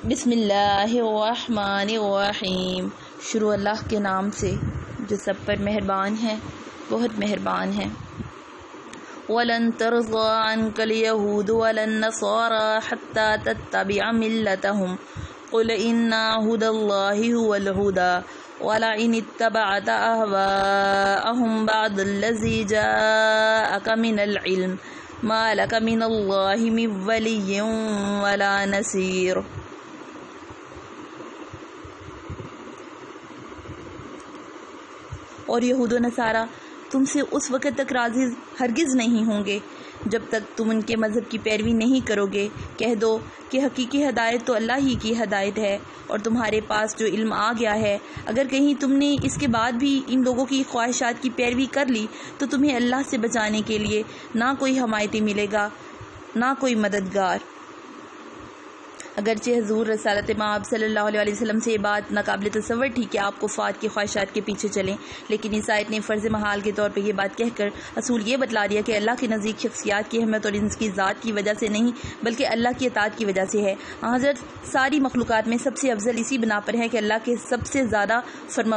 بسم اللہ الرحمن الرحیم، شروع اللہ کے نام سے جو سب پر مہربان ہے، بہت مہربان ہے۔ وَلَن تَرْضَىٰ عَنكَ الْيَهُودُ وَلَا النَّصَارَىٰ حَتَّىٰ تَتَّبِعَ مِلَّتَهُمْ قُلْ إِنَّ هُدَى اللَّهِ هُوَ الْهُدَىٰ وَلَئِنِ اتَّبَعْتَ أَهْوَاءَهُمْ بَعْدَ الَّذِي جَاءَكَ مِنَ الْعِلْمِ مَا لَكَ مِنَ اللَّهِ مِن وَلِيٍّ وَلَا نَصِيرٍ۔ اور یہود و نصارہ تم سے اس وقت تک راضی ہرگز نہیں ہوں گے جب تک تم ان کے مذہب کی پیروی نہیں کرو گے۔ کہہ دو کہ حقیقی ہدایت تو اللہ ہی کی ہدایت ہے، اور تمہارے پاس جو علم آ گیا ہے، اگر کہیں تم نے اس کے بعد بھی ان لوگوں کی خواہشات کی پیروی کر لی تو تمہیں اللہ سے بچانے کے لیے نہ کوئی حمایتی ملے گا، نہ کوئی مددگار۔ اگرچہ حضور رسالت مآب صلی اللہ علیہ وسلم سے یہ بات ناقابل تصور تھی کہ آپ کفار کی خواہشات کے پیچھے چلیں، لیکن اس آیت نے فرض محال کے طور پر یہ بات کہہ کر اصول یہ بتلا دیا کہ اللہ کے نزدیک شخصیات کی اہمیت اور ان کی ذات کی وجہ سے نہیں بلکہ اللہ کی اطاعت کی وجہ سے ہے۔ حضرت ساری مخلوقات میں سب سے افضل اسی بنا پر ہے کہ اللہ کے سب سے زیادہ فرما